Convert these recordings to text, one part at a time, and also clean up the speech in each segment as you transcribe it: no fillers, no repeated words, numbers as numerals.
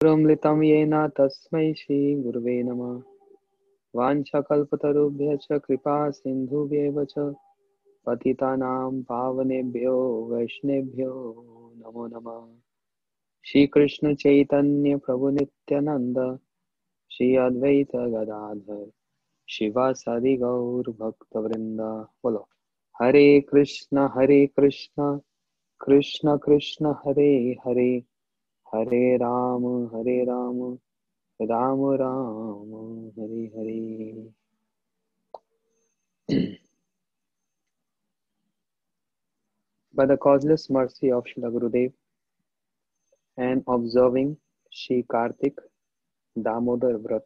गुरुमृतं येन तस्मै श्रीगुरुवे नमः। वाञ्छकल्पतरुभ्यश्च कृपा सिन्धुभ्येव च पतितानां पावनेभ्यो वैष्णवेभ्यो नमो नमः। श्रीकृष्ण चैतन्य प्रभु नित्यानंद, श्री अद्वैत गदाधर शिवासादि गौर भक्तवृंद। बोलो हरे कृष्ण कृष्ण कृष्ण हरे हरे, हरे Ram Ram Ram Hare Hare. By the causeless mercy of Srila Gurudev and observing Shri Kartik Damodar Vrat,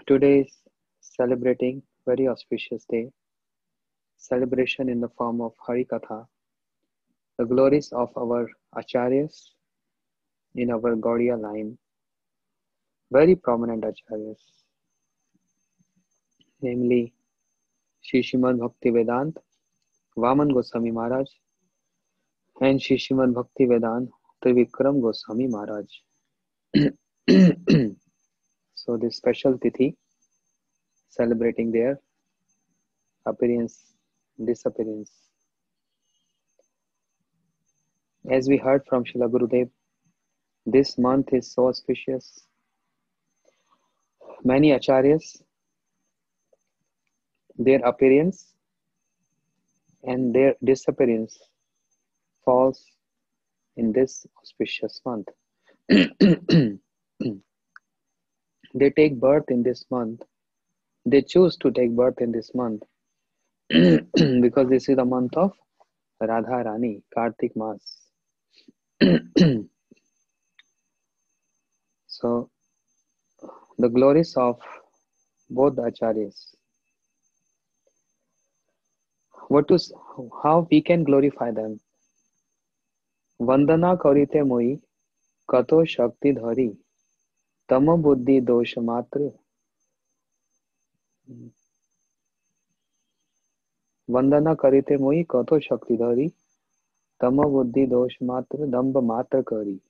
today is celebrating very auspicious day, celebration in the form of Hari Katha, the glories of our Acharyas in our Gaudiya line, very prominent Acharyas, namely Shri Srimad Bhaktivedanta Vaman Goswami Maharaj and Shri Srimad Bhaktivedanta Trivikram Goswami Maharaj. So this special tithi celebrating their appearance, disappearance. As we heard from Srila Gurudev, this month is so auspicious. Many acharyas, their appearance and their disappearance falls in this auspicious month. They take birth in this month. They choose to take birth in this month because this is the month of Radha Rani, Kartik Mas. So the glories of both the acharyas. How we can glorify them? Vandana karite moi kato shakti dhari tama buddhi dosha matra. Vandana karite moi kato shakti dhari tama buddhi dosha matra damba matra kari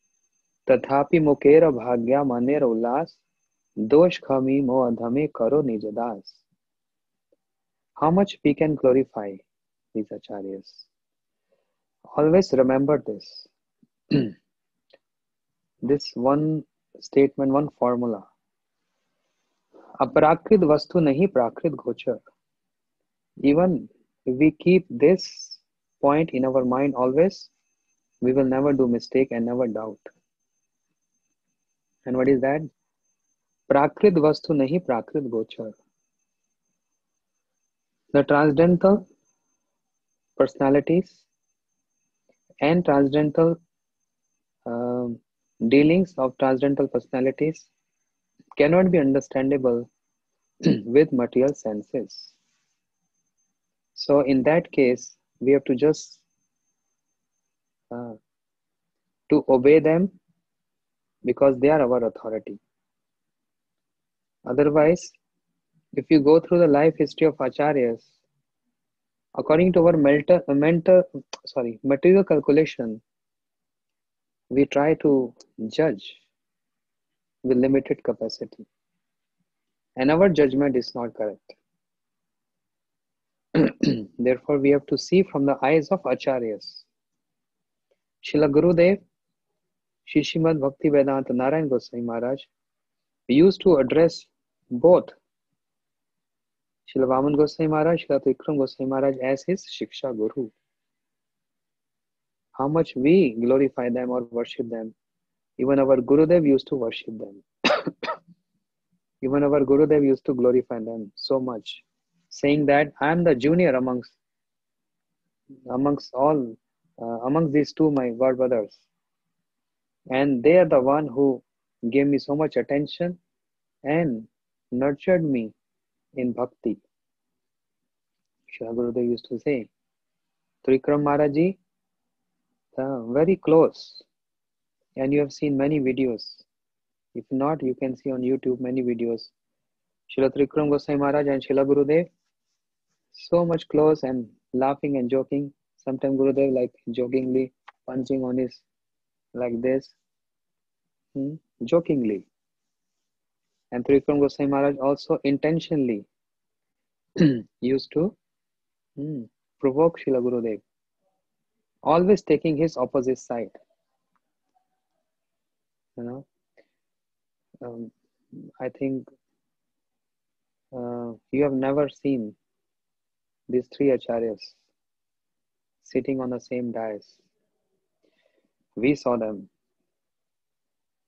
tathapi mukera bhagya manera ullas dosh khami mo adhame karo nijadas. How much we can glorify these acharyas? Always remember this. This one statement, one formula. अपराकृत वस्तु नहीं प्राकृत गोचर. Even if we keep this point in our mind always, we will never do mistake and never doubt. And what is that? Prakrit vastu nahi prakrit gochar. The transcendental personalities and transcendental dealings of transcendental personalities cannot be understandable with material senses. So in that case, we have to just to obey them because they are our authority. Otherwise, if you go through the life history of acharyas, according to our material calculation, we try to judge with limited capacity, and our judgment is not correct. Therefore, we have to see from the eyes of acharyas. Srila Gurudev, Shri Srimad Bhaktivedanta Narayan Goswami Maharaj used to address both Srila Vaman Goswami Maharaj, Srila Trikram Goswami Maharaj as his Shiksha Guru. How much we glorify them or worship them. Even our Gurudev used to worship them. Even our Gurudev used to glorify them so much, saying that I am the junior amongst these two my god brothers, and they are the one who gave me so much attention and nurtured me in bhakti. Shri Gurudev used to say, Trikram Maharaji, very close, and you have seen many videos. If not, you can see on YouTube many videos. Srila Trikram Goswami Maharaj and Srila Gurudev, so much close and laughing and joking. Sometimes Gurudev like jokingly punching on his like this, jokingly. And Trikram Goswami Maharaj also intentionally used to provoke Srila Gurudev, always taking his opposite side. You know, um, I think you have never seen these three acharyas sitting on the same dais. We saw them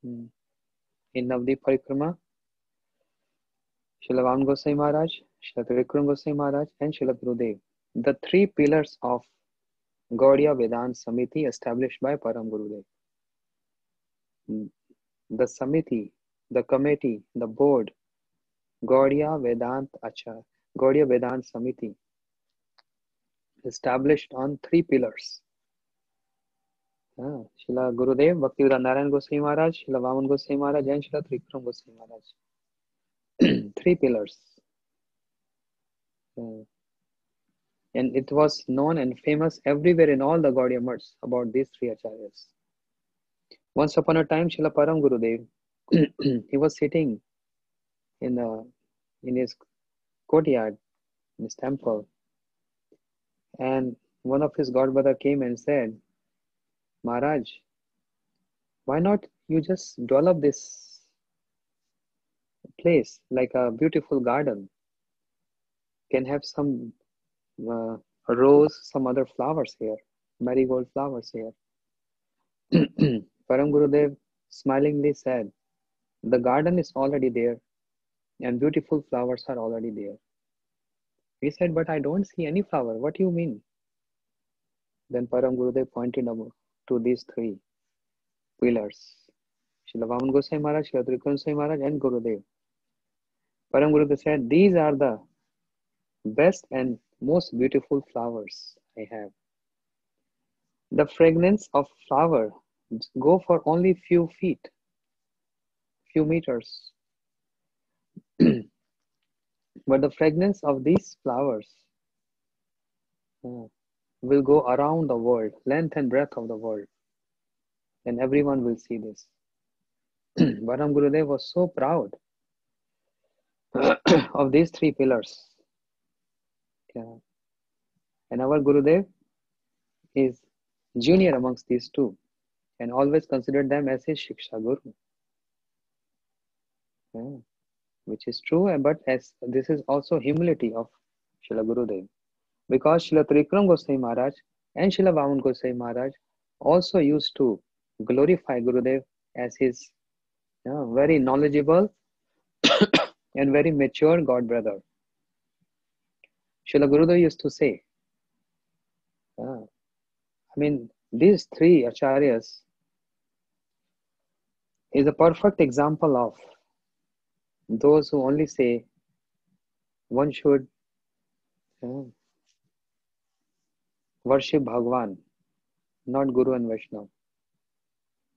in Navdeep Parikrama, Srila Vaman Goswami Maharaj, Srila Trikram Goswami Maharaj, and Srila Gurudev. The three pillars of Gaudiya Vedanta Samiti established by Param Gurudev. The Samiti, the committee, the board, Gaudiya Vedanta Samiti, established on three pillars. Srila Gurudev, Bhaktivedanta Narayan Goswami Maharaj, Srila Vaman Goswami Maharaj, and Srila Trikram Goswami Maharaj. Three pillars. And it was known and famous everywhere in all the Gaudiya Maths about these three acharyas. Once upon a time, Srila Param Gurudev, he was sitting in his courtyard, in his temple, and one of his godbrother came and said, Maharaj, why not you just develop this place like a beautiful garden? Can have some rose, some other flowers here, marigold flowers here. Param Gurudev smilingly said, the garden is already there and beautiful flowers are already there. He said, but I don't see any flower. What do you mean? Then Param Gurudev pointed out to these three pillars. Srila Vaman Goswami Maharaj, Srila Trikram Goswami Maharaj, and Gurudev. Param Gurudev said, these are the best and most beautiful flowers I have. The fragrance of flower go for only few feet, few meters. But the fragrance of these flowers will go around the world, length and breadth of the world. And everyone will see this. Param Gurudev was so proud of these three pillars. And our Gurudev is junior amongst these two and always considered them as his Shiksha Guru. Which is true, but as this is also humility of Srila Gurudev. Because Srila Trikram Goswami Maharaj and Srila Vaman Goswami Maharaj also used to glorify Gurudev as his very knowledgeable and very mature god brother. Srila Gurudev used to say, these three acharyas is a perfect example of those who only say one should worship Bhagwan, not Guru and Vaishnava.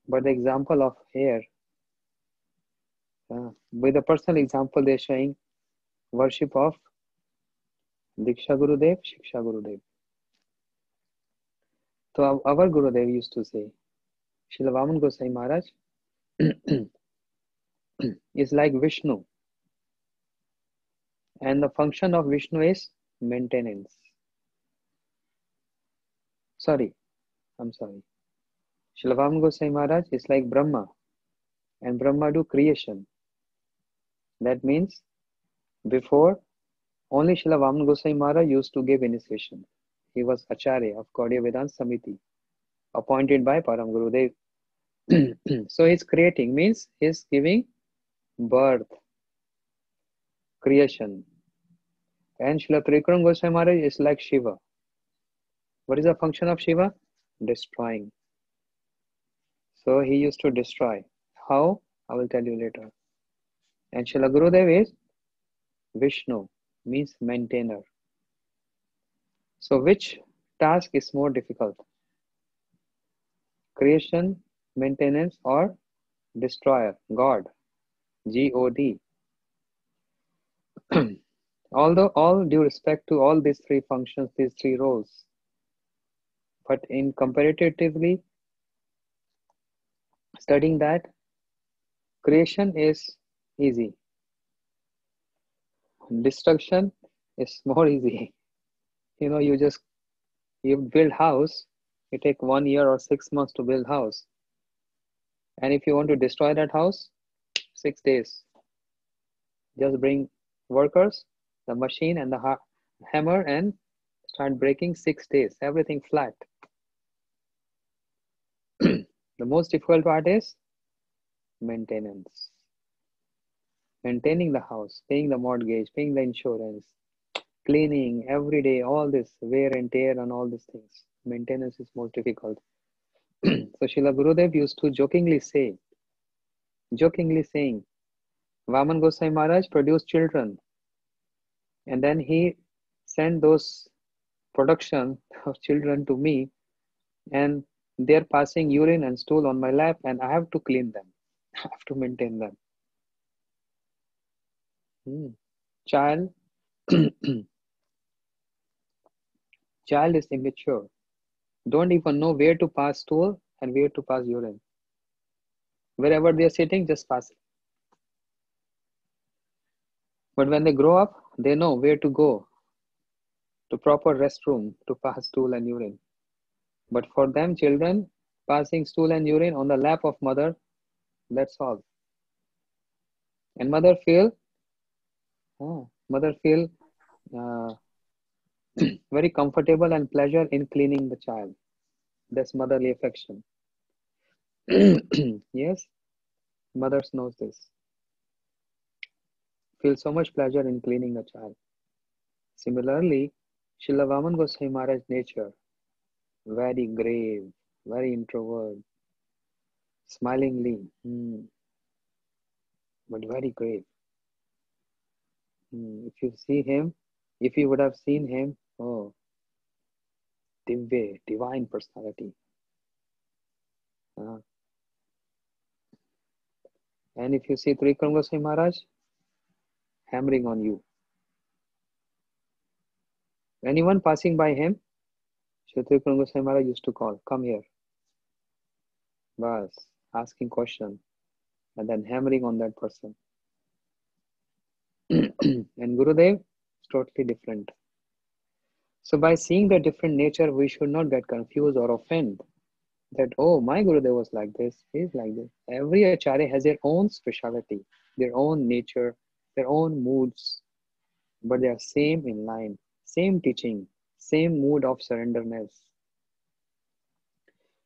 But the example of here, with a personal example, they're showing worship of Diksha Gurudev, Shiksha Gurudev. So our Gurudev used to say, Srila Vaman Goswami Maharaj is like Vishnu. And the function of Vishnu is maintenance. I'm sorry. Srila Vaman Goswami Maharaj is like Brahma. And Brahma do creation. That means before, only Srila Vaman Goswami Maharaj used to give initiation. He was Acharya of Gaudiya Vedanta Samiti, appointed by Param Gurudev. So he's creating, means he's giving birth, creation. And Srila Trikram Goswami Maharaj is like Shiva. What is the function of Shiva? Destroying. So he used to destroy. How? I will tell you later. And Srila Gurudev is Vishnu, means maintainer. So which task is more difficult? Creation, maintenance, or destroyer? God. G-O-D. Although all due respect to all these three functions, these three roles, but in comparatively studying that, Creation is easy. Destruction is more easy. You build house, you take 1 year or 6 months to build house. And if you want to destroy that house, 6 days. Just bring workers, the machine and the hammer and start breaking. 6 days, everything flat. The most difficult part is maintenance. Maintaining the house, paying the mortgage, paying the insurance, cleaning every day, all this wear and tear and all these things. Maintenance is most difficult. So Srila Gurudev used to jokingly saying, Vaman Gosai Maharaj produced children, and then he sent those production of children to me, and they're passing urine and stool on my lap, and I have to clean them. I have to maintain them. Child is immature. Don't even know where to pass stool and where to pass urine. Wherever they're sitting, just pass it. But when they grow up, they know where to go to proper restroom to pass stool and urine. But for them, children, passing stool and urine on the lap of mother, that's all. And mother feel very comfortable and pleasure in cleaning the child. That's motherly affection. Yes, mothers knows this. Feel so much pleasure in cleaning the child. Similarly, Srila Vaman Goswami Maharaj nature, very grave, very introvert, smilingly, but very grave. If you see him, if you would have seen him, oh, divine personality. And if you see Trikram Goswami Maharaj, hammering on you. Anyone passing by him, Sri Trikram Goswami Maharaj used to call, come here. Bas, asking question, and then hammering on that person. And Gurudev is totally different. So by seeing the different nature, we should not get confused or offend that, oh, my Gurudev was like this, he's like this. Every Acharya has their own speciality, their own nature, their own moods, but they are same in line, same teaching, same mood of surrenderness.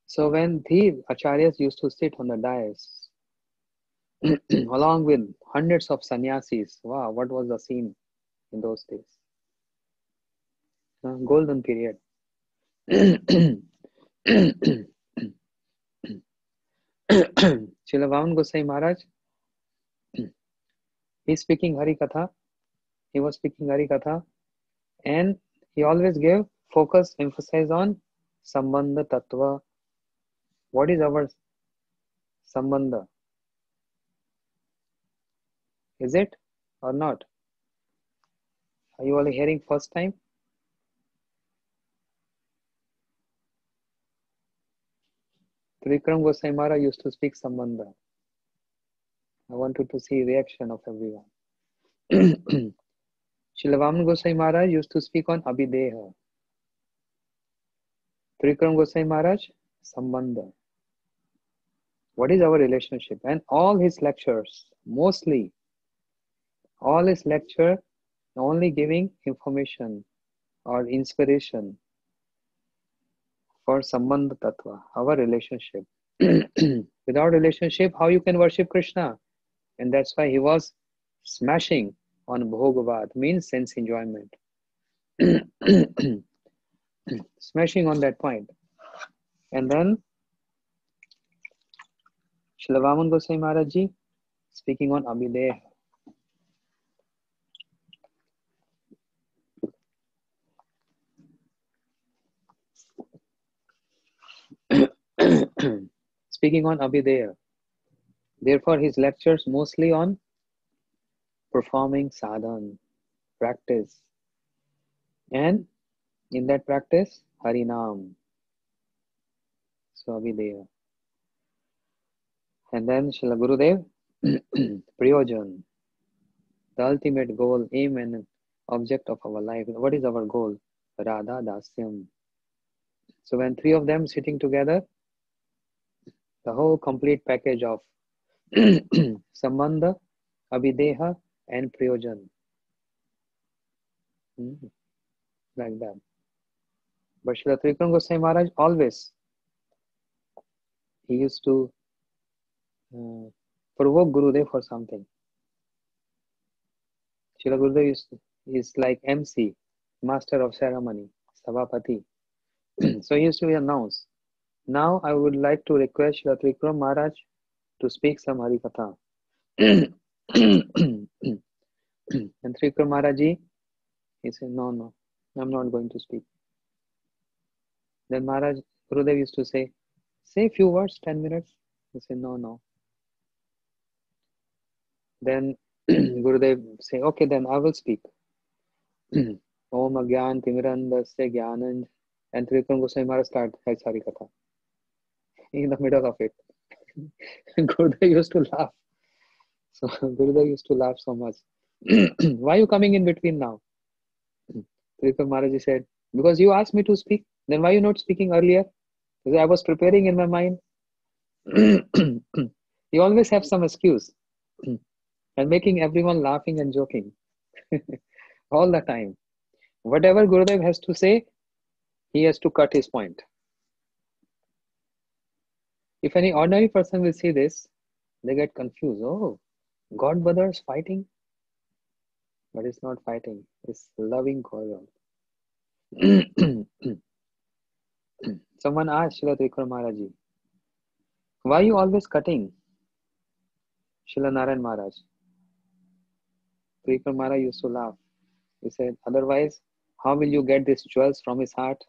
So when the Acharyas used to sit on the dais, along with hundreds of sannyasis, wow, what was the scene in those days? Golden period. Srila Vaman Gosai Maharaj, he's speaking Hari Katha. He was speaking Hari Katha, and he always gave focus, emphasis on Sambandha Tattva. What is our Sambandha? Is it or not? Are you all hearing first time? Trikram Gosai Maharaj used to speak Sambandha. I wanted to see reaction of everyone. Srila Vaman Gosai Maharaj used to speak on Abhideha. Trikram Gosai Maharaj, Sambandha. What is our relationship? And all his lectures, mostly, all his lecture only giving information or inspiration for Sambandha Tattva, our relationship. Without relationship, how you can worship Krishna? And that's why he was smashing on Bhogavad, means sense enjoyment. Smashing on that point. And then Srila Vaman Gosai Maharaj Ji speaking on Abhideha. Speaking on Abhideha. Therefore, his lectures mostly on performing sadhan, practice. And in that practice, Harinam. So Abhideha. And then Srila Gurudev Prayojan, the ultimate goal, aim, and object of our life. What is our goal? Radha Dasyam. So when three of them sitting together, the whole complete package of Sambandha, Abhideha, and Prayojan. Like that. But Srila Trikram Goswami Maharaj always, he used to provoke Gurudev for something. Srila Gurudev is like MC, master of ceremony, Sabapati. So he used to announce, now I would like to request Srila Trikram Maharaj to speak some Harikatha. And Trikram Maharaj ji, he said, no, I'm not going to speak. Then Maharaj, Gurudev used to say a few words, 10 minutes. He said, no. Then Gurudev say, okay, then I will speak. Om Agyan Timirandasya Gyananj. And Trikram Goswami Maharaj start his Harikatha. In the middle of it. Gurudev used to laugh. So Gurudev used to laugh so much. Why are you coming in between now? Trikram Maharaj said, because you asked me to speak. Then why are you not speaking earlier? Because I was preparing in my mind. You always have some excuse. And making everyone laughing and joking. All the time. Whatever Gurudev has to say, he has to cut his point. If any ordinary person will see this, they get confused. Oh, God brothers fighting? But it's not fighting. It's loving going on. Someone asked Srila Trikram Maharaj ji, why are you always cutting? Srila Narayan Maharaj. Trikram Maharaj used to laugh. He said, otherwise, how will you get these jewels from his heart?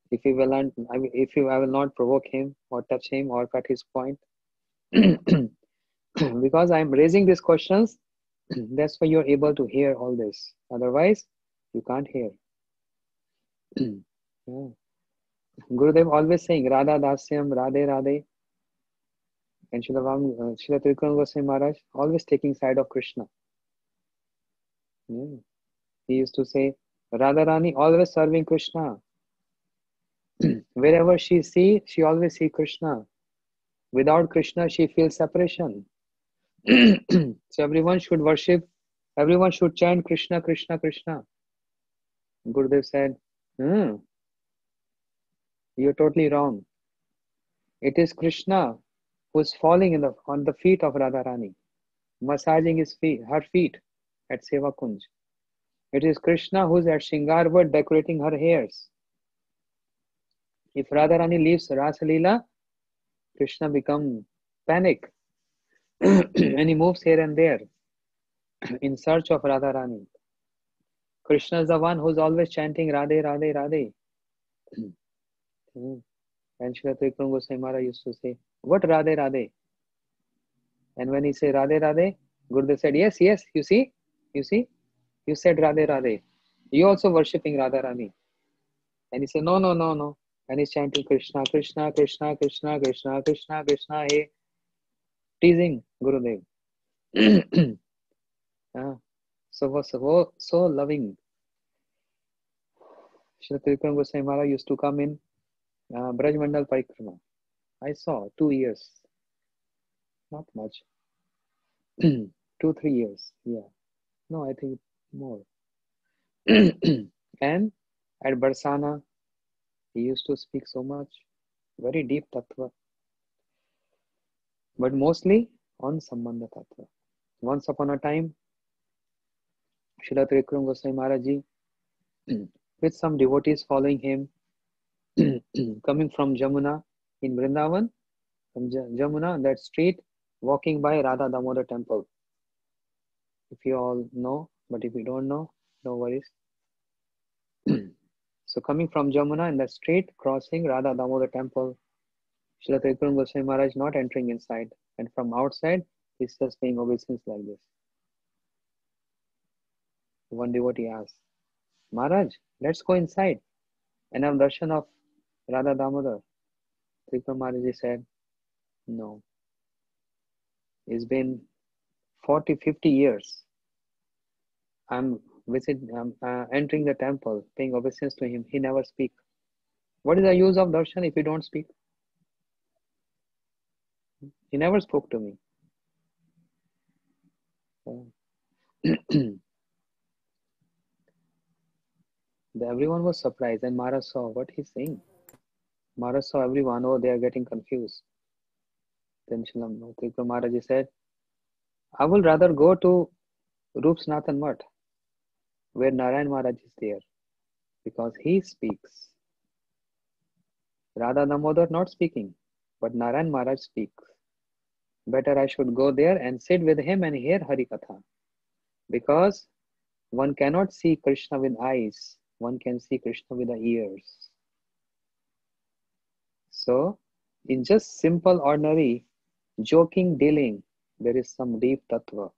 If I will not provoke him or touch him or cut his point. Because I am raising these questions, that's why you're able to hear all this. Otherwise, you can't hear. Yeah. Gurudev always saying Radha Dasyam, Radhe Radhe. And Srila Trikram Goswami Maharaj always taking side of Krishna. Yeah. He used to say, Radha Rani always serving Krishna. Wherever she always see Krishna. Without Krishna, she feels separation. So everyone should worship, everyone should chant Krishna, Krishna, Krishna. Gurudev said, you're totally wrong. It is Krishna who's falling on the feet of Radharani, massaging her feet at Seva Kunj. It is Krishna who's at Shingarvat decorating her hairs. If Radharani leaves Rasa Leela, Krishna becomes panic and he moves here and there in search of Radharani. Krishna is the one who's always chanting Radhe, Radhe, Radhe. And Srila Trikram Goswami Maharaj used to say, what Radhe, Radhe? And when he said Radhe, Radhe, Gurudev said, yes, you see, you said Radhe, Radhe. You also worshipping Radharani. And he said, no. And he's chanting Krishna, Krishna, Krishna, Krishna, Krishna, Krishna, Krishna, hey. Teasing Gurudev. So loving. Srila Trikram Goswami Maharaj used to come in Braj Mandal Parikrama. I saw 2 years. Not much. 2-3 years. Yeah. No, I think more. And at Barsana, he used to speak so much. Very deep tattva. But mostly on Sambandha tattva. Once upon a time, Srila Trikram Goswami Maharaj ji, with some devotees following him, coming from Jamuna in Vrindavan, from Jamuna, that street, walking by Radha Damodar temple. If you all know, but if you don't know, no worries. So coming from Jamuna in the street, crossing Radha Damodar temple, Srila Trikram Goswami Maharaj not entering inside, and from outside, he's just paying obeisance like this. One devotee asked, Maharaj, let's go inside and have darshan of Radha Damodar. Trikram Maharaj said, no. It's been 40, 50 years. I'm entering the temple, paying obeisance to him. He never speak. What is the use of darshan if you don't speak? He never spoke to me. Everyone was surprised, and Maharaj saw what he's saying. Maharaj saw everyone, oh, they are getting confused. Then Tripura Maharaj said, I will rather go to Rup Sanatan Mutt, where Narayan Maharaj is there, because he speaks. Radha Damodar not speaking, but Narayan Maharaj speaks. Better I should go there and sit with him and hear Hari Katha. Because one cannot see Krishna with eyes, one can see Krishna with the ears. So, in just simple, ordinary, joking dealing, there is some deep tattva.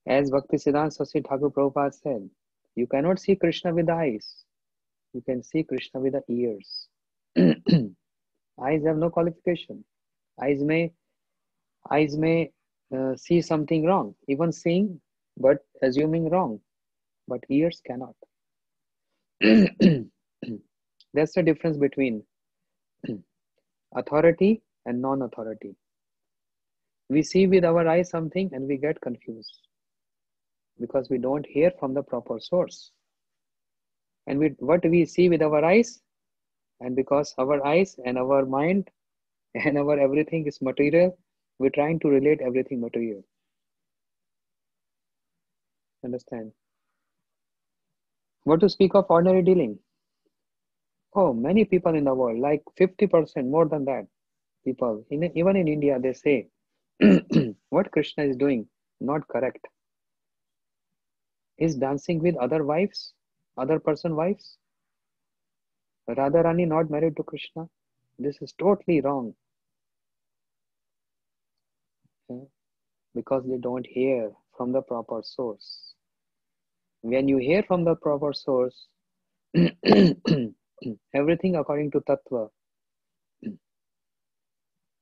As Bhaktisiddhanta Saraswati Thakur Prabhupada said, you cannot see Krishna with the eyes, you can see Krishna with the ears. Eyes have no qualification. Eyes may see something wrong, even seeing but assuming wrong, but ears cannot. That's the difference between authority and non-authority. We see with our eyes something and we get confused because we don't hear from the proper source. And what we see with our eyes, and because our eyes and our mind and our everything is material, we're trying to relate everything material. Understand? What to speak of ordinary dealing? Oh, many people in the world, like 50%, more than that, people, even in India, they say, what Krishna is doing, not correct. He's dancing with other wives, other person wives. Radharani not married to Krishna. This is totally wrong. Because they don't hear from the proper source. When you hear from the proper source, everything according to Tattva,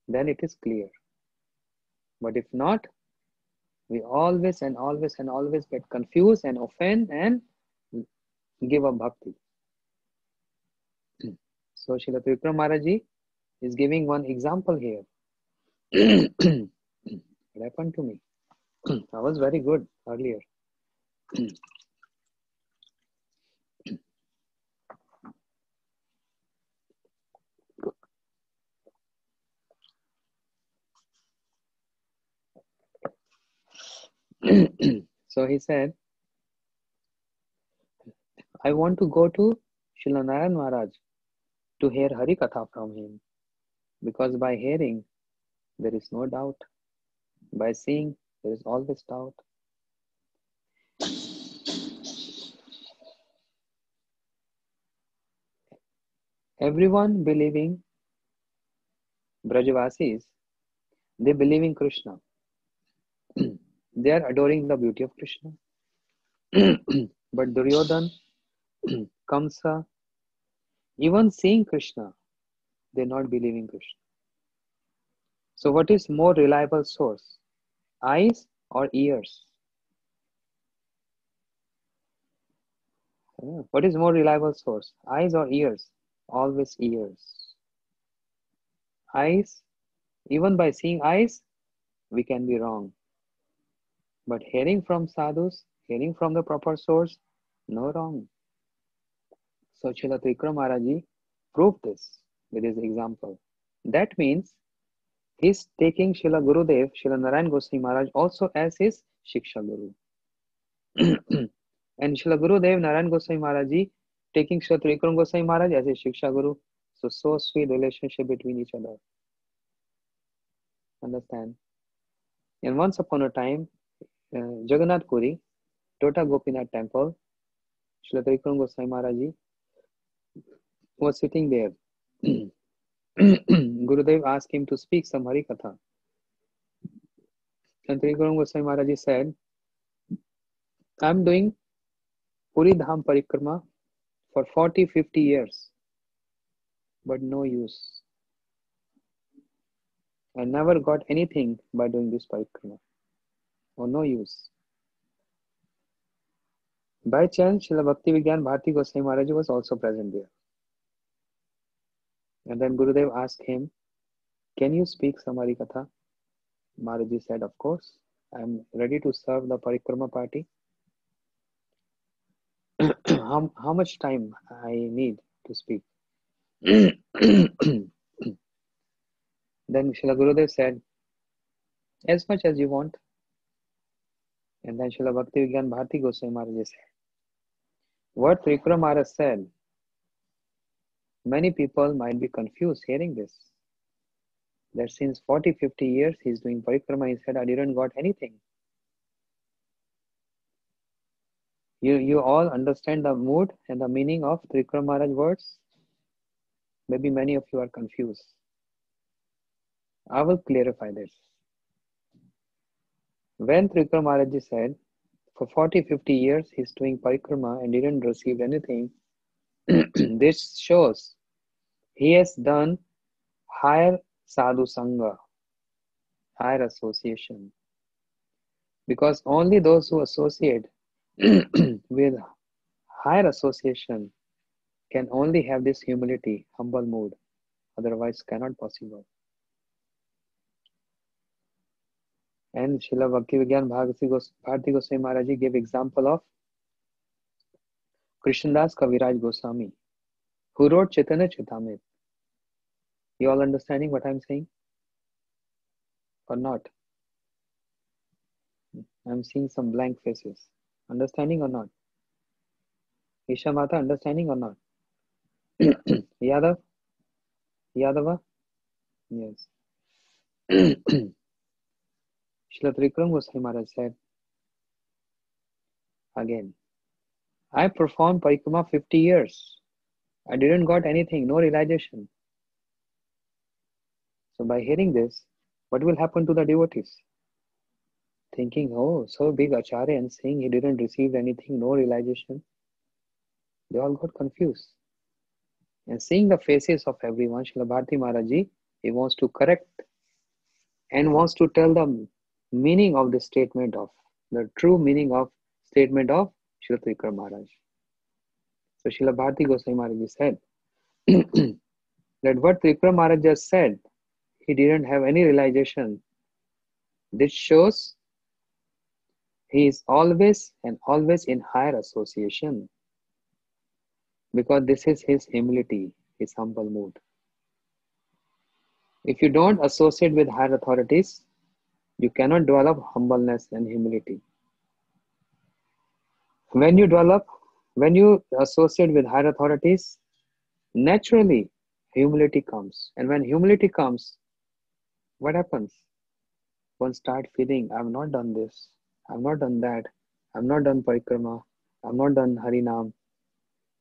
then it is clear. But if not, we always and always and always get confused and offend and give up bhakti. So Srila Tripura Maharaj is giving one example here. What happened to me? I was very good earlier. So he said, I want to go to Srila Narayan Maharaj to hear Hari Katha from him. Because by hearing, there is no doubt. By seeing, there is always doubt. Everyone believing Brajavasis, they believe in Krishna. They are adoring the beauty of Krishna. But Duryodhan, Kamsa, even seeing Krishna, they not believe in Krishna. So what is more reliable source? Eyes or ears? What is more reliable source? Eyes or ears? Always ears. Eyes, even by seeing eyes, we can be wrong. But hearing from sadhus, hearing from the proper source, no wrong. So Srila Trikram Maharaj proved this with his example. That means he's taking Srila Gurudev, Srila Narayan Goswami Maharaj also as his Shiksha Guru. And Srila Gurudev, Narayan Goswami Maharaj taking Srila Trikram Goswami Maharaj as his Shiksha Guru. So sweet relationship between each other. Understand? And once upon a time, Jagannath Puri, Tota Gopinath temple, Srila Trikram Goswami Maharaj was sitting there. Gurudev asked him to speak some Hari Katha. And Trikram Goswami Maharaj said, I'm doing Puri Dham Parikrama for 40-50 years, but no use. and never got anything by doing this parikrama, or no use. By chance, Srila Bhakti Vigyan Bharati Goswami Maharaj was also present there. And then Gurudev asked him, "Can you speak some Harikatha?" Maharaji said, "Of course, I am ready to serve the parikrama party." How much time I need to speak? Then Srila Gurudev said, "As much as you want." And then Srila Bhakti Vigyan Bharati Goswami Maharaj said, what Trikura Maharaj said, many people might be confused hearing this. That since 40-50 years he is doing parikrama, he said, I didn't got anything. You all understand the mood and the meaning of Trikura Maharaj words? Maybe many of you are confused. I will clarify this. When Trikura Maharaj said, for 40-50 years he is doing parikrama and didn't receive anything, this shows he has done higher sadhu sangha, higher association. Because only those who associate with higher association can only have this humility, humble mood. Otherwise, cannot possible. And Srila Bhakti Vigyan Bharati Goswami Maharaj gave example of Krishnadas Kaviraj Goswami, who wrote Chaitanya Charitamrita. You all understanding what I'm saying? Or not? I'm seeing some blank faces. Understanding or not? Isha Mata, understanding or not? Yadav? Yadava? Yes. Srila Trikram Goswami Maharaj said, again, I performed parikrama 50 years. I didn't got anything, no realization. So by hearing this, what will happen to the devotees? Thinking, oh, so big Acharya and saying he didn't receive anything, no realization. They all got confused. And seeing the faces of everyone, Srila Bharati Maharaji, he wants to correct and wants to tell the meaning of the statement of, the true meaning of statement of Srila Trikara Maharaj. So Srila Bharati Goswami Maharaj said that what Trikara Maharaj just said, he didn't have any realization. This shows he is always and always in higher association, because this is his humility, his humble mood. If you don't associate with higher authorities, you cannot develop humbleness and humility. When you associate with higher authorities, naturally humility comes. And when humility comes, what happens? One start feeling, I've not done this, I've not done that, I've not done parikrama, I've not done harinam.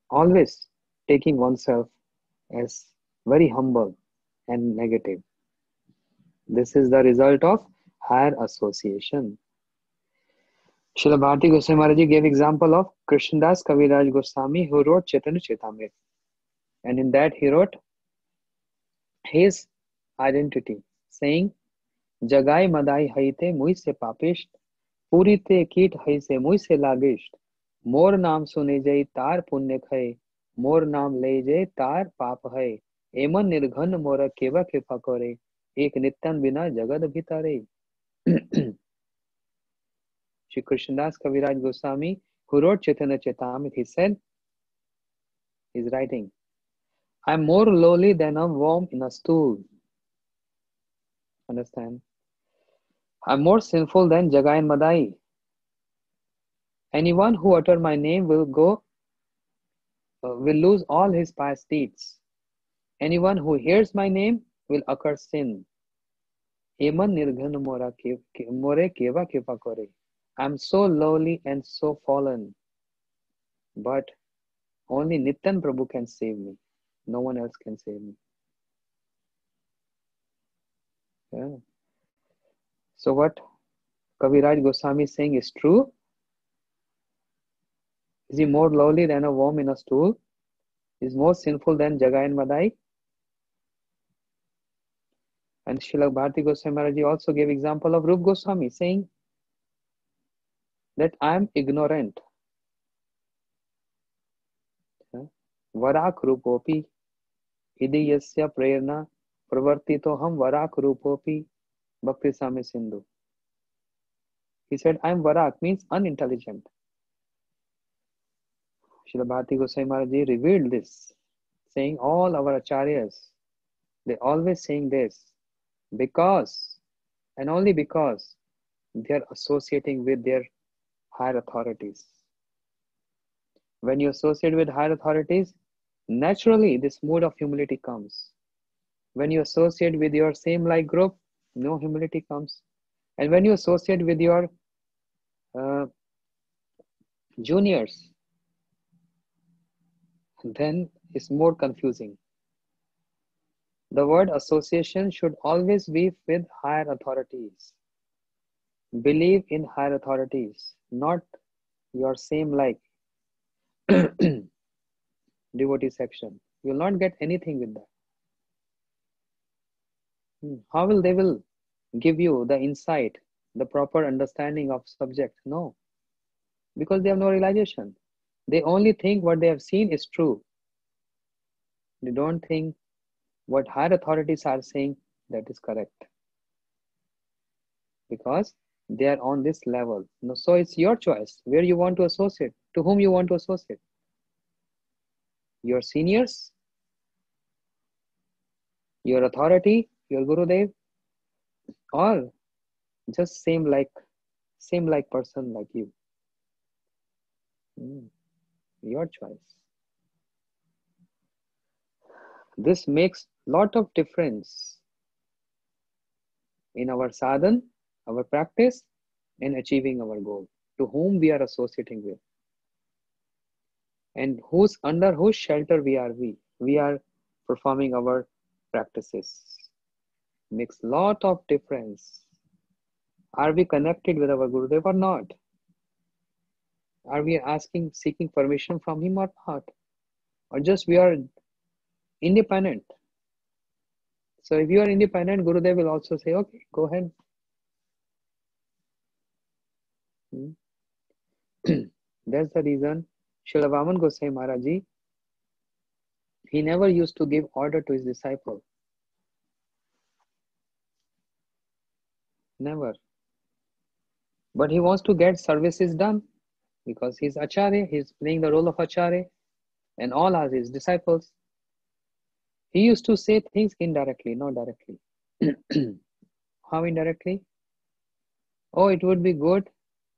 Always taking oneself as very humble and negative. This is the result of higher association. Srila Bharati Goswami Maharaj gave example of Krishnadas Kaviraj Goswami, who wrote Chaitanya Charitamrita. And in that he wrote his identity, saying, Jagai madai haite mui se papisht, purite kit hai se mui se lagisht, मोर नाम सुने जय तार पुण्य खय, मोर नाम ले जय तार पाप है, एमन निर्घन मोर केवा कृपा करे, एक नित्यन बिना जगत भितरे. Shri Krishnadas Kaviraj Goswami, who wrote Chaitanya Charitamrita, he said, he's writing, I am more lowly than a worm in a stool. Understand? I am more sinful than Jagai and Madai. Anyone who utter my name will lose all his past deeds. Anyone who hears my name will occur sin. Eman nirghan more keva kripa kore. I am so lowly and so fallen, but only Nityan Prabhu can save me. No one else can save me. Yeah. So what Kaviraj Goswami is saying is true. Is he more lowly than a worm in a stool? Is more sinful than Jagai and Madai? And Srila Bharati Goswami Maharaj also gave example of Rup Goswami saying that I am ignorant. Varak Rupopi Idi Yasya Prerna Pravartito Ham Varak Rupopi Bhakti Sami Sindhu. He said, I am Varak, means unintelligent. Srila Bharati Goswami Maharaj revealed this, saying all our acharyas, they always saying this, because, and only because, they are associating with their higher authorities. When you associate with higher authorities, naturally this mood of humility comes. When you associate with your same like group, no humility comes. And when you associate with your juniors, then it's more confusing. The word association should always be with higher authorities. Believe in higher authorities, not your same like devotee section. You will not get anything with that. How will they will give you the insight, the proper understanding of subject? No, because they have no realization. They only think what they have seen is true. They don't think what higher authorities are saying that is correct, because they are on this level. No, so it's your choice where you want to associate, to whom you want to associate. Your seniors, your authority, your Gurudev, or just same like person like you. Your choice. This makes lot of difference in our sadhan, our practice, in achieving our goal. To whom we are associating with, and under whose shelter we are performing our practices. Makes lot of difference. Are we connected with our Gurudev or not? Are we seeking permission from him or not? Or just we are independent? So if you are independent, Gurudev will also say, okay, go ahead. That's the reason Srila Vaman Gosai Maharaj Ji, he never used to give order to his disciple. Never. But he wants to get services done because he's Acharya, he's playing the role of Acharya, and all are his disciples. He used to say things indirectly, not directly. How indirectly? Oh, it would be good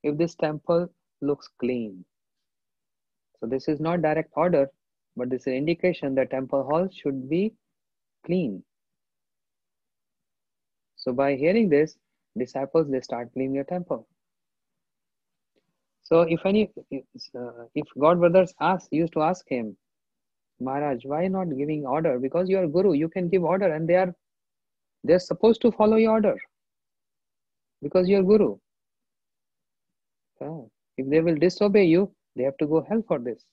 if this temple looks clean. So this is not direct order, but this is an indication that temple hall should be clean. So by hearing this, disciples, they start cleaning your temple. So if God brothers used to ask him, Maharaj, why not giving order? Because you are Guru, you can give order, and they're supposed to follow your order because you are Guru. If they will disobey you, they have to go hell for this.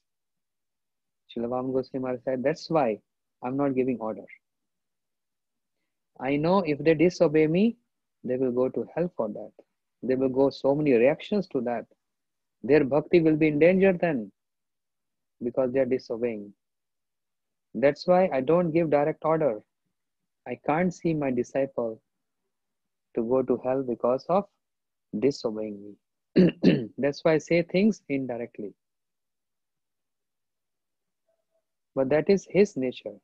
Srila Vaman Goswami Maharaj said, that's why I'm not giving order. I know if they disobey me, they will go to hell for that. There will go so many reactions to that. Their bhakti will be in danger then because they are disobeying. That's why I don't give direct order. I can't see my disciple to go to hell because of disobeying me. That's why I say things indirectly. But that is his nature.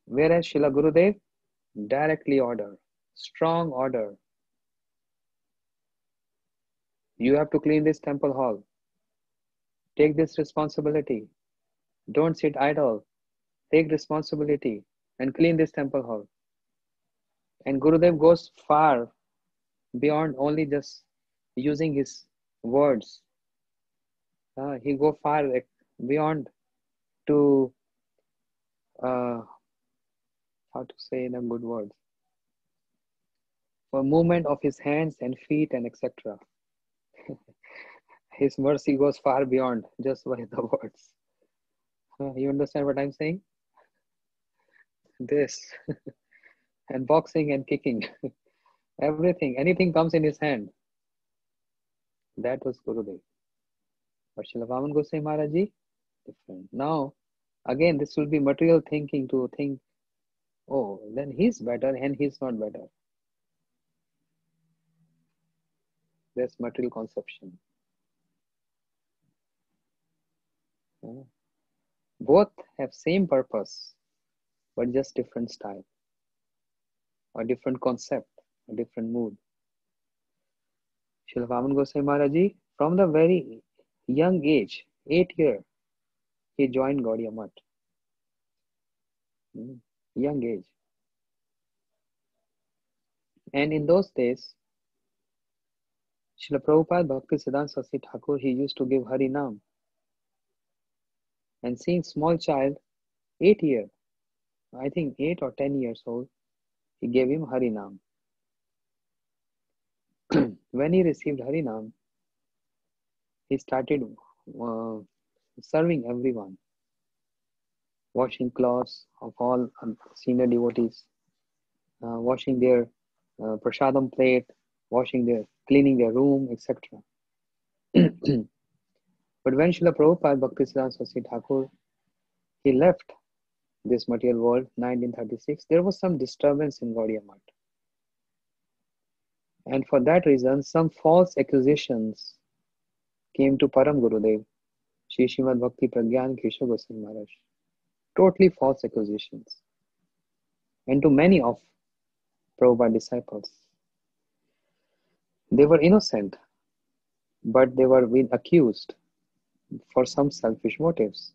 Whereas Srila Gurudev, directly order, strong order. You have to clean this temple hall. Take this responsibility. Don't sit idle. Take responsibility and clean this temple hall. And Gurudev goes far beyond only just using his words. He go far beyond to how to say in a good word, for movement of his hands and feet and etc. His mercy goes far beyond just by the words. You understand what I'm saying? This. and boxing and kicking. Everything, anything comes in his hand. That was Gurudev. But Srila Vaman Goswami Maharaj Ji, different. Now, again, this will be material thinking to think, oh, then he's better and he's not better. That's material conception. Both have same purpose, but just different style, or different concept, a different mood. Srila Vaman Goswami Maharaj Ji, from the very young age, 8 years, he joined Gaudiya Math. Young age. And in those days, Srila Prabhupada Bhaktisiddhanta Saraswati Thakur, he used to give Hari Nam. And seeing small child, 8 years, I think 8 or 10 years old, he gave him Hari Nam. When he received Hari Nam, he started serving everyone, washing clothes of all senior devotees, washing their prasadam plate, cleaning their room, etc. But when Srila Prabhupada Bhaktisiddhanta Saraswati Thakur, he left this material world, 1936, there was some disturbance in Gaudiya Math. And for that reason, some false accusations came to Param Gurudev, Shri Srimad Bhakti Pragyan Keshava Goswami Maharaj. Totally false accusations. And to many of Prabhupada disciples. They were innocent, but they were being accused for some selfish motives.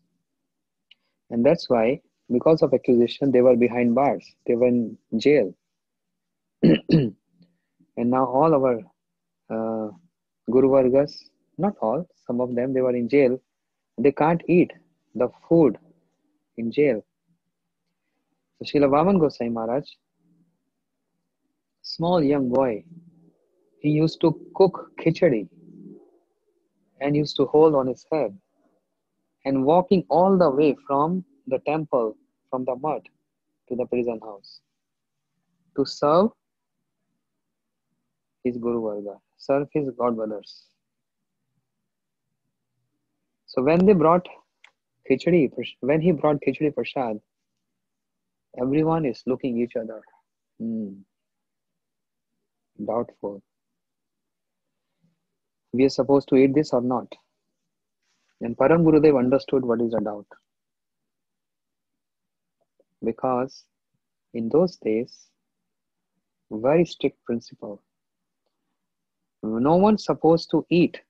And that's why, because of accusation, they were behind bars. They were in jail. And now all our Guru Vargas, not all, some of them, they were in jail. They can't eat the food in jail. So Srila Vaman Goswami Maharaj, small young boy, he used to cook khichdi and used to hold on his head and walking all the way from the temple, from the mud to the prison house to serve his Guru Varga, serve his God brothers. So when he brought khichdi prasad, everyone is looking each other, doubtful. We are supposed to eat this or not? And Param Gurudev understood what is a doubt. Because in those days, very strict principle. No one's supposed to eat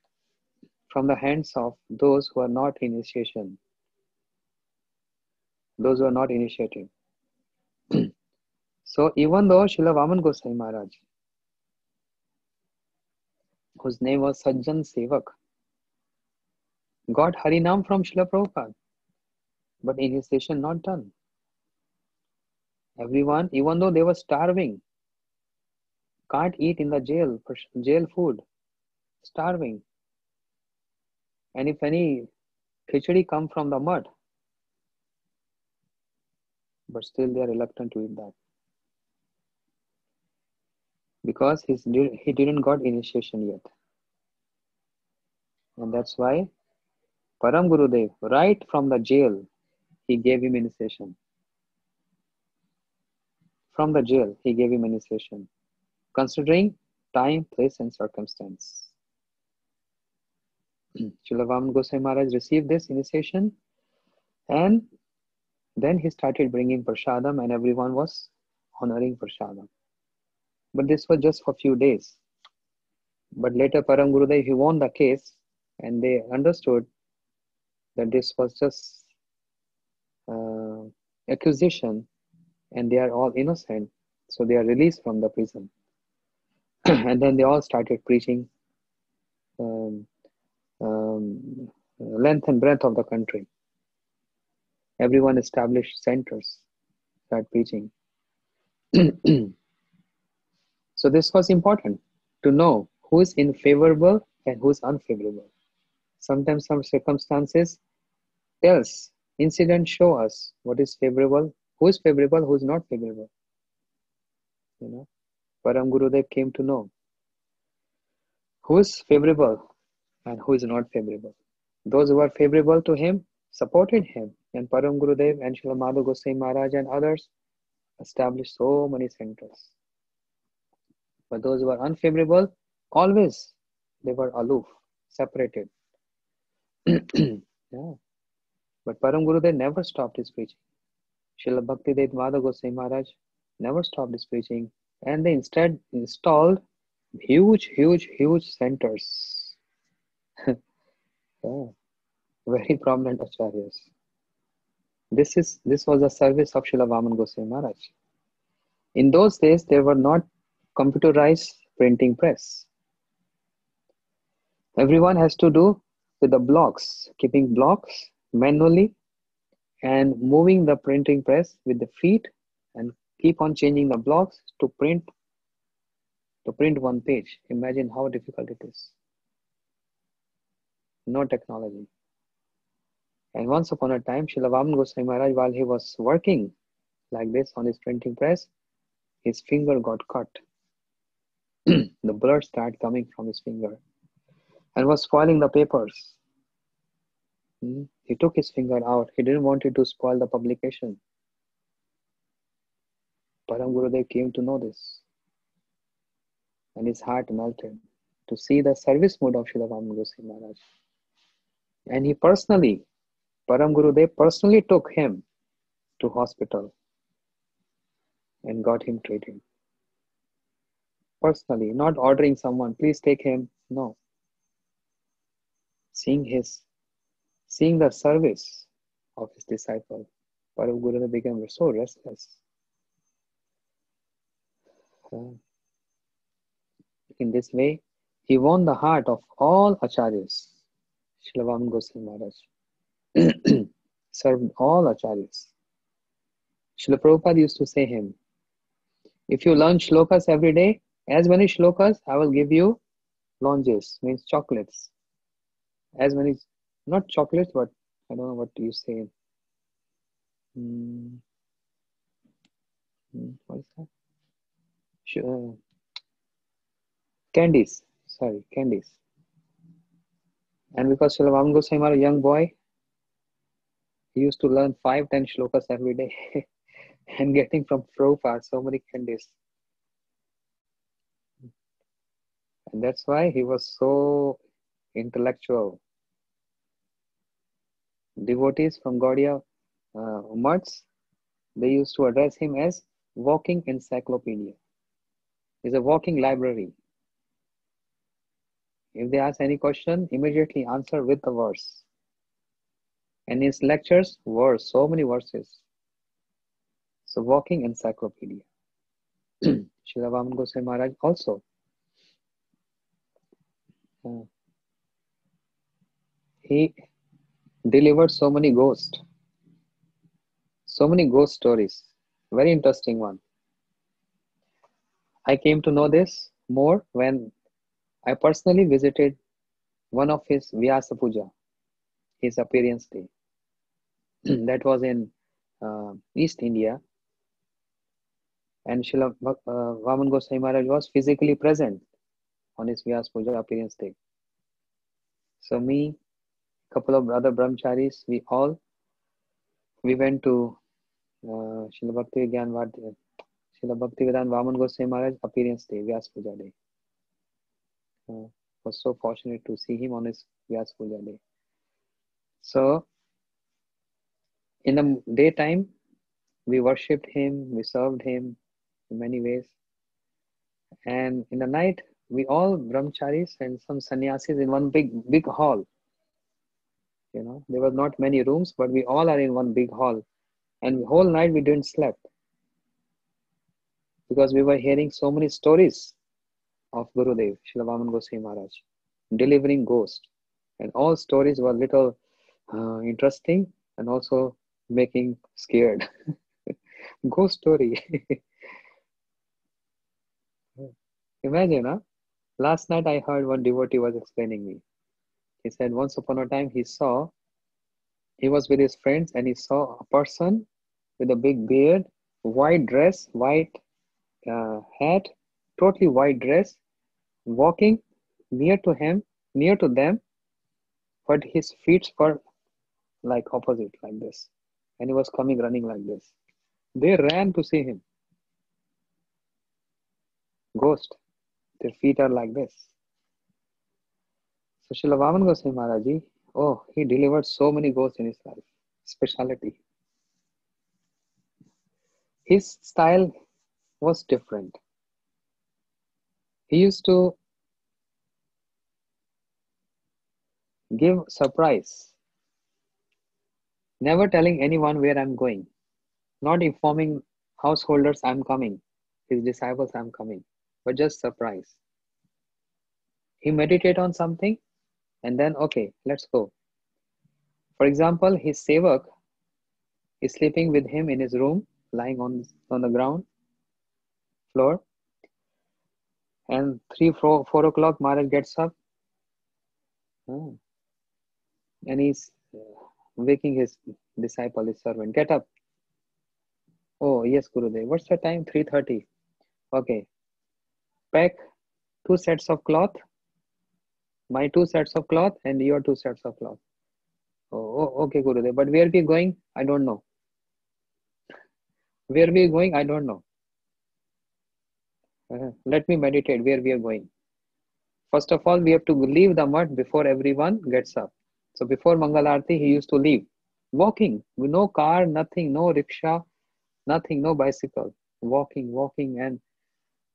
from the hands of those who are not initiation. Those who are not initiated. So even though Srila Vaman Goswami Maharaj, whose name was Sajjan Sevak, got Harinam from Srila Prabhupada, but initiation not done. Everyone, even though they were starving, can't eat in the jail food, starving. And if any khichdi come from the mud, but still they are reluctant to eat that. Because he didn't got initiation yet. And that's why Param Gurudev, right from the jail, he gave him initiation. From the jail, he gave him initiation, considering time, place, and circumstance. Srila Vaman Goswami Maharaj received this initiation, and then he started bringing prasadam, and everyone was honoring prasadam. But this was just for a few days. But later, Param Gurudev, he won the case, and they understood that this was just accusation, and they are all innocent, so they are released from the prison. And then they all started preaching length and breadth of the country. Everyone established centers, started preaching. So this was important to know who is in favorable and who is unfavorable. Sometimes some circumstances tells, incidents show us what is favorable, who is not favorable. You know, Param Gurudev came to know who is favorable and who is not favorable. Those who are favorable to him supported him, and Param Gurudev and Srila Madhu Goswami Maharaj and others established so many centers. But those who are unfavorable, always they were aloof, separated. Yeah. But Param Gurudev never stopped his preaching. Srila Bhaktivedanta Madhav Goswami Maharaj never stopped his preaching, and they instead installed huge centers. Yeah, very prominent acharyas. This was a service of Srila Vaman Goswami Maharaj. In those days, there were not computerized printing press. Everyone has to do with the blocks, keeping blocks manually and moving the printing press with the feet and keep on changing the blocks to print one page. Imagine how difficult it is. No technology. And once upon a time, Srila Vaman Goswami Maharaj, while he was working like this on his printing press, his finger got cut. The blood started coming from his finger and was spoiling the papers. He took his finger out. He didn't want it to spoil the publication. Param Gurudev came to know this, and his heart melted to see the service mode of Srila Vaman Goswami Maharaj. And Param Gurudev personally took him to hospital and got him treated. Personally, not ordering someone, please take him. No. Seeing the service of his disciple, Param Gurudev became so restless. In this way, he won the heart of all acharyas. Srila Vaman Goswami Maharaj served all acharyas. Srila Prabhupada used to say him, if you learn shlokas every day, as many shlokas, I will give you longes, means chocolates. As many, not chocolates, but I don't know what you say. What is that? Candies. Sorry, candies. And because Srila Vaman Goswami was a young boy, he used to learn 5-10 shlokas every day and getting from Prabhupada so many candies. And that's why he was so intellectual. Devotees from Gaudiya Mats, they used to address him as walking encyclopedia. He's a walking library. If they ask any question, immediately answer with the verse. And his lectures were so many verses. So walking encyclopedia. Srila Vaman Goswami Maharaj also. He delivered so many ghost stories. Very interesting one. I came to know this more when I personally visited one of his Vyasa Puja, his appearance day. That was in East India. And Srila Vaman Goswami Maharaj was physically present on his Vyasa Puja appearance day. So me, couple of other brahmacharis, we went to Srila Bhaktivedanta Vaman Goswami Maharaj appearance day, Vyasa Puja day. Was so fortunate to see him on his Vyasa Puja day. So in the daytime, we worshipped him, we served him in many ways. And in the night, we all brahmacharis and some sannyasis in one big hall. There were not many rooms, but we all are in one big hall. And the whole night we didn't sleep because we were hearing so many stories of Gurudev, Srila Vaman Goswami Maharaj, delivering ghosts. And all stories were little interesting and also making scared. Ghost story. Imagine, last night I heard one devotee was explaining me. He said once upon a time he was with his friends and he saw a person with a big beard, white dress, white hat, totally white dress, walking near to him, near to them, but his feet were like opposite, like this. And he was coming running like this. They ran to see him. Ghost. Their feet are like this. So Srila Vaman Goswami Maharaj, oh, he delivered so many ghosts in his life. Speciality. His style was different. He used to give surprise, never telling anyone where I'm going, not informing householders I'm coming, his disciples I'm coming, but just surprise. He meditate on something and then, okay, let's go. For example, his sevak is sleeping with him in his room, lying on the ground floor, and 4 o'clock, Maharaj gets up, and he's waking his disciple, his servant, get up. Oh, yes, Gurudev. What's the time? 3:30. Okay. Pack 2 sets of cloth, my 2 sets of cloth and your 2 sets of cloth. Okay, Gurudev. But where we going? I don't know. Where we going? I don't know. Let me meditate where we are going. First of all, we have to leave the mud before everyone gets up. So before Mangal Aarti, he used to leave. Walking. No car, nothing, no rickshaw, nothing, no bicycle. Walking and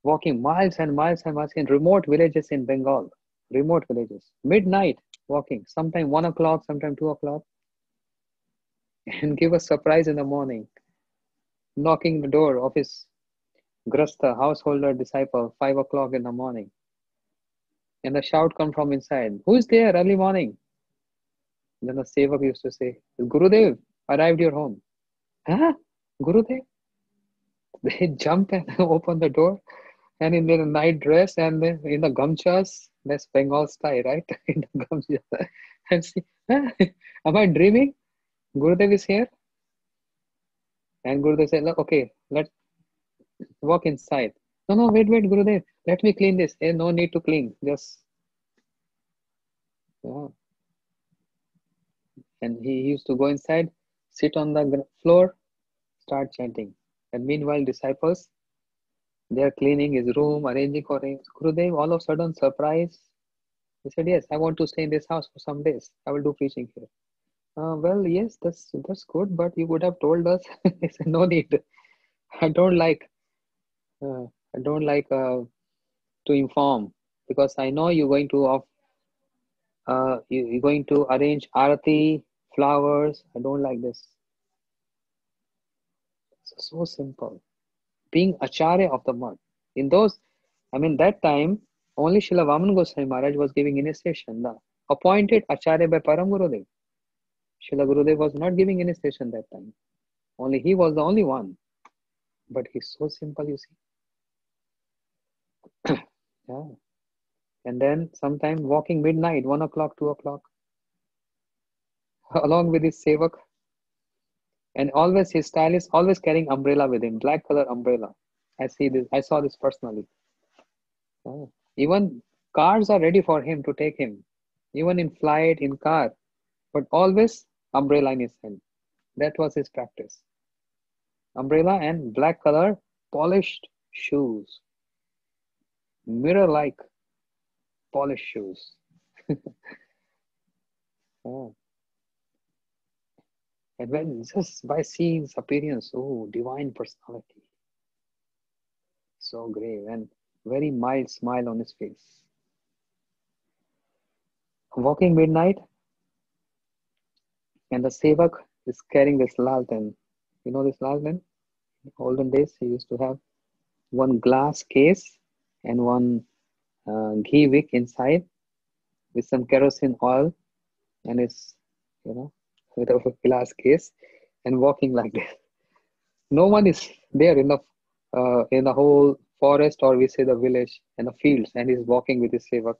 walking miles and miles and miles in remote villages in Bengal. Remote villages. Midnight walking. Sometime 1 o'clock, sometime 2 o'clock. And give a surprise in the morning. Knocking the door of his grasta, householder disciple, 5 o'clock in the morning. And the shout come from inside. Who is there early morning? Then the sevak used to say, Gurudev arrived your home. Huh? Gurudev? They jump and open the door and in their night dress and in the gamchas, that's Bengal style, right? In the gamchas. And see, huh? Am I dreaming? Gurudev is here? And Gurudev said, okay, let's walk inside. No, wait, Gurudev. Let me clean this. No need to clean. Just, yeah. And he used to go inside, sit on the floor, start chanting. And meanwhile, disciples, they are cleaning his room, arranging for him. Gurudev, all of a sudden, surprise. He said, yes, I want to stay in this house for some days. I will do preaching here. Well, yes, that's good, but you would have told us. He said, no need. I don't like uh, I don't like to inform because I know you're going to arrange arati, flowers. I don't like this. So simple. Being acharya of the mud. That time, only Srila Vaman Goswami Maharaj was giving initiation. The appointed acharya by Param Gurudev. Srila Gurudev was not giving initiation that time. Only he was the only one. But he's so simple, you see. Yeah. And then sometime walking midnight, 1 o'clock, 2 o'clock, along with his sevak. And always his style is always carrying umbrella with him, black color umbrella. I saw this personally. Oh. Even cars are ready for him to take him. Even in flight, in car. But always umbrella in his hand. That was his practice. Umbrella and black color polished shoes. Mirror-like polished shoes. Oh. And when just by seeing his appearance, oh, divine personality. So grave and very mild smile on his face. Walking midnight, and the sevak is carrying this laltan. You know this laltan? In olden days, he used to have one glass case and one ghee wick inside with some kerosene oil and it's, with a glass case and walking like this. No one is there in the whole forest or we say the village and the fields and he's walking with his sevak.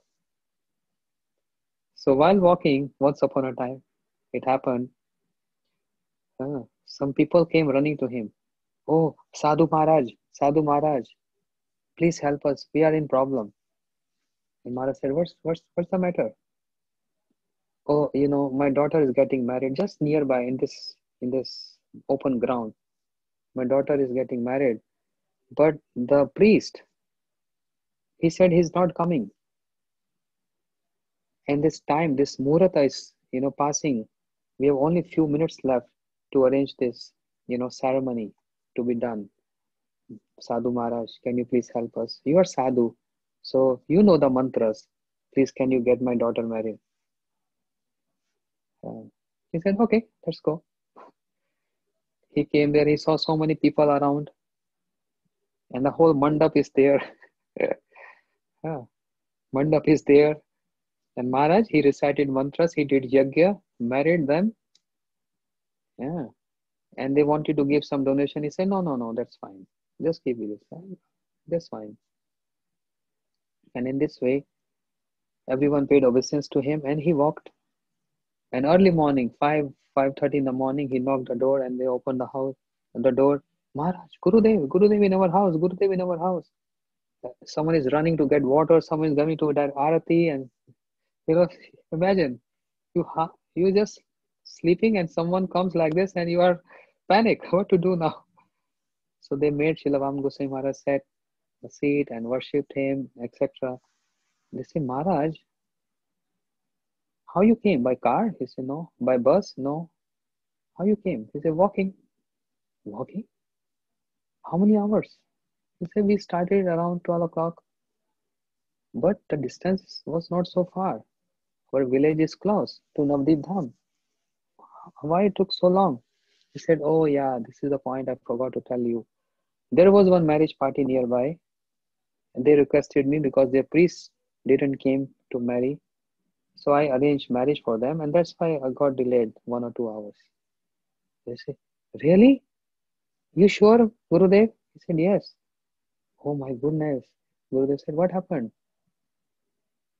So while walking, once upon a time, it happened, some people came running to him. Oh, Sadhu Maharaj, Sadhu Maharaj. Please help us. We are in problem. And Maharaj said, what's the matter? Oh, my daughter is getting married just nearby in this open ground. My daughter is getting married, but the priest, he said he's not coming. And this time, this Muhurta is, passing. We have only few minutes left to arrange this, ceremony to be done. Sadhu Maharaj, can you please help us? You are Sadhu, so you know the mantras. Please, can you get my daughter married? Uh, he said, okay, let's go. He came there, he saw so many people around, and the whole mandap is there. Yeah, mandap is there. And Maharaj, he recited mantras, he did yajna, married them. Yeah. And they wanted to give some donation. He said, no, no, no, that's fine. Just give me this. That's fine. And in this way, everyone paid obeisance to him and he walked. And early morning, 5:30 in the morning, he knocked the door and they opened the door. Maharaj, Gurudev in our house, Gurudev in our house. Someone is running to get water, someone is coming to that arati, and you know, imagine you just sleeping and someone comes like this and you are panic. What to do now? So they made Srila Vaman Goswami Maharaj set a seat and worshipped him, etc. They say, Maharaj, how you came? By car? He said, no. By bus? No. How you came? He said, walking. Walking? How many hours? He said, we started around 12 o'clock, but the distance was not so far. Our village is close to Navdeep Dham. Why it took so long? He said, oh yeah, this is the point I forgot to tell you. There was one marriage party nearby, and they requested me because their priest didn't came to marry. So I arranged marriage for them, and that's why I got delayed 1 or 2 hours. They say, really? You sure, Gurudev? He said, yes. Oh my goodness. Gurudev said, what happened?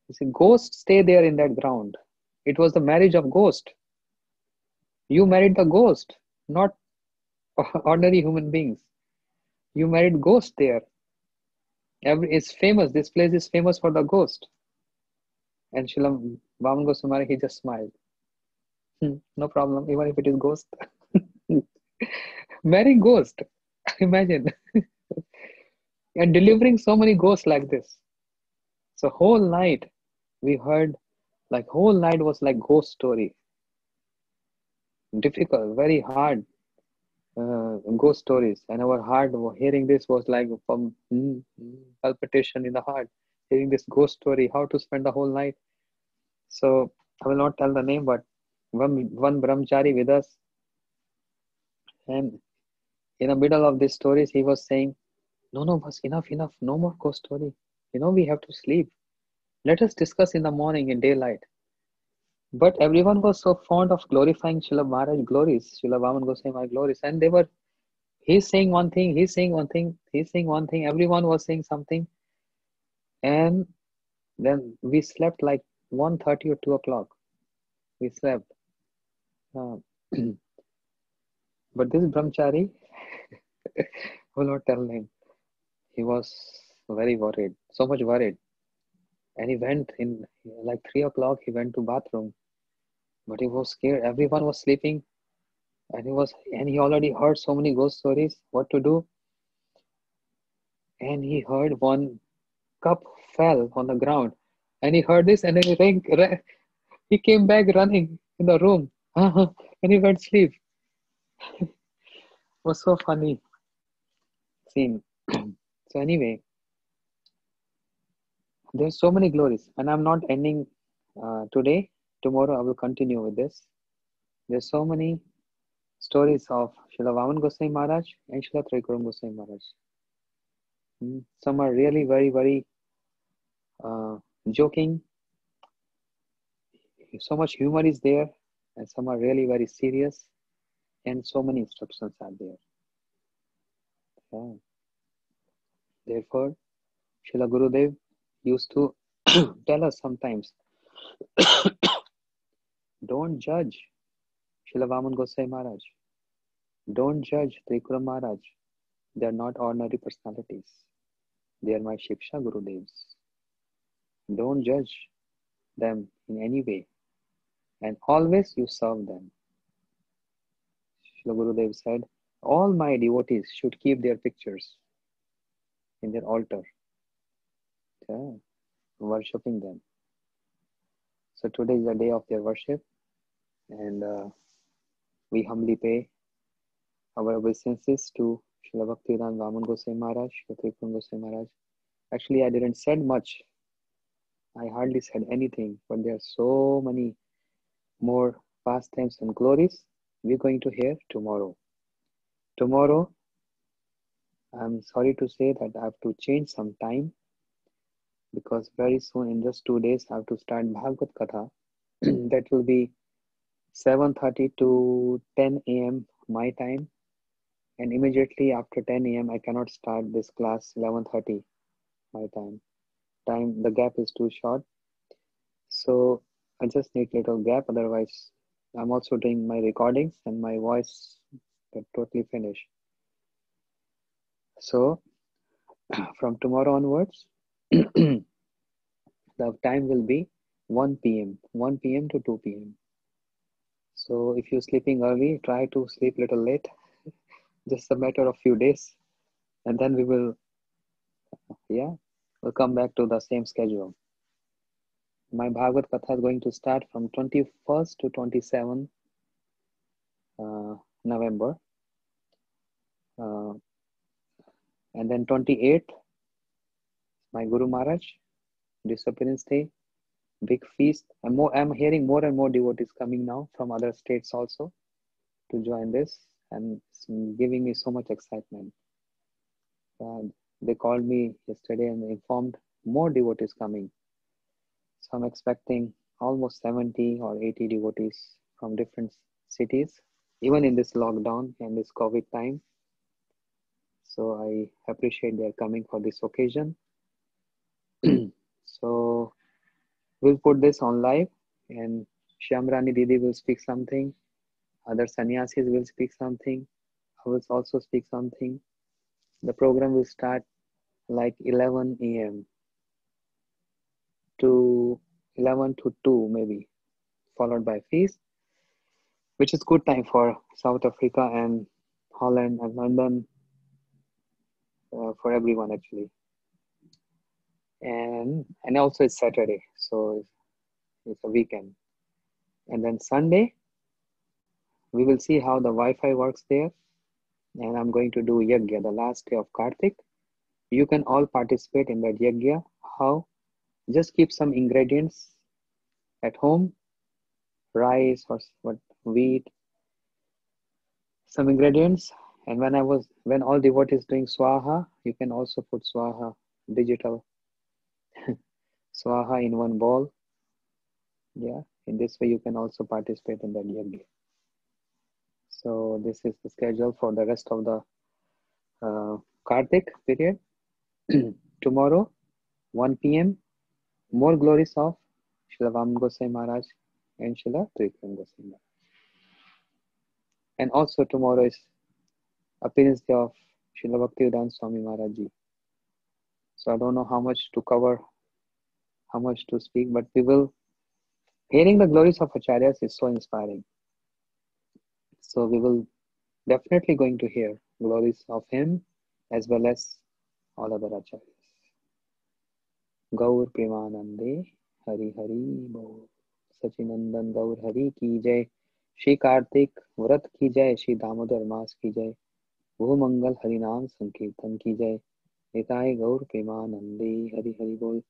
He said, ghosts stay there in that ground. It was the marriage of ghost. You married the ghost, not ordinary human beings. You married ghost there. It's famous. This place is famous for the ghost. And Srila Vaman Goswami, he just smiled. No problem, even if it is ghost. Marrying ghost. Imagine. And delivering so many ghosts like this. So whole night we heard, like whole night was like ghost story. Difficult, very hard ghost stories. And our heart hearing this was like palpitation in the heart. Hearing this ghost story, how to spend the whole night. So I will not tell the name, but one brahmachari with us, and in the middle of these stories, he was saying, no, bas, enough, no more ghost story. We have to sleep. Let us discuss in the morning in daylight. But everyone was so fond of glorifying Srila Maharaj glories, Srila Vaman Goswami glories, and he's saying one thing, he's saying one thing, he's saying one thing, everyone was saying something, and then we slept like 1:30 or 2 o'clock. We slept. Uh, but this brahmachari, will not tell him. He was very worried, so much worried. And he went in like 3 o'clock, he went to bathroom. But he was scared. Everyone was sleeping. And he already heard so many ghost stories, what to do. And he heard one cup fell on the ground. And he heard this and then he came back running in the room. And he went to sleep. It was so funny scene. So anyway, there's so many glories. And I'm not ending today. Tomorrow I will continue with this. There's so many stories of Srila Vaman Goswami Maharaj and Srila Trikuram Goswami Maharaj. Some are really very, very joking. So much humor is there, and some are really very serious, and so many instructions are there. Yeah. Therefore, Srila Gurudev used to tell us sometimes, don't judge Srila Vaman Goswami Maharaj. Don't judge Trikuram Maharaj. They are not ordinary personalities. They are my Shiksha Gurudevs. Don't judge them in any way, and always you serve them. Srila Gurudev said, all my devotees should keep their pictures in their altar, yeah, worshipping them. So today is the day of their worship, and we humbly pay our obeisances to Srila Bhaktivedanta Vaman Goswami Maharaj, Srila Tripurana Goswami Maharaj. Actually, I didn't said much. I hardly said anything, but there are so many more pastimes and glories we're going to hear tomorrow. Tomorrow, I'm sorry to say that I have to change some time because very soon, in just 2 days, I have to start Bhagavad Katha. That will be 7:30 to 10 a.m. my time, and immediately after 10 a.m. I cannot start this class 11:30 my time. The gap is too short, so I just need little gap. Otherwise, I'm also doing my recordings and my voice get totally finished. So from tomorrow onwards, the time will be 1 p.m. 1 p.m. to 2 p.m. So if you're sleeping early, try to sleep little late. Just a matter of few days, and then we'll come back to the same schedule. My Bhagavad Katha is going to start from 21st to 27th November, and then 28th, my Guru Maharaj, Disappearance Day, big feast. I'm hearing more and more devotees coming now from other states also to join this, and it's giving me so much excitement. They called me yesterday and informed more devotees coming. So I'm expecting almost 70 or 80 devotees from different cities, even in this lockdown and this COVID time. So I appreciate their coming for this occasion. So we'll put this on live, and Shyamrani Didi will speak something. Other sannyasis will speak something. I will also speak something. The program will start like 11 a.m. to 11 to 2 maybe, followed by feast, which is good time for South Africa and Holland and London, for everyone actually. And also it's Saturday, so it's a weekend. And then Sunday, we will see how the Wi-Fi works there. And I'm going to do Yajna, the last day of Kartik. You can all participate in that Yajna. How? Just keep some ingredients at home, rice or wheat, some ingredients. And when all devotees doing Swaha, you can also put Swaha, digital Swaha in one bowl. Yeah, in this way you can also participate in that Yajna. So this is the schedule for the rest of the Kartik period. Tomorrow, 1 p.m., more glories of Srila Vaman Goswami Maharaj and Srila Tripurana Goswami Maharaj. And also tomorrow is appearance day of Srila Bhaktivedanta Swami Maharaj Ji. So I don't know how much to cover, how much to speak, but hearing the glories of Acharyas is so inspiring. So we will definitely going to hear glories of him as well as all other Acharyas. Gaur Premanande Hari Hari Bo Sachinandan Gaur Hari Ki Jai, Shri Kartik Vrat Ki Jai, Shri Damodar Mas Ki Jai, Bhu Mangal Harinam Sankirtan Ki Jai, Nitai Gaur Premanande Hari Hari Bol.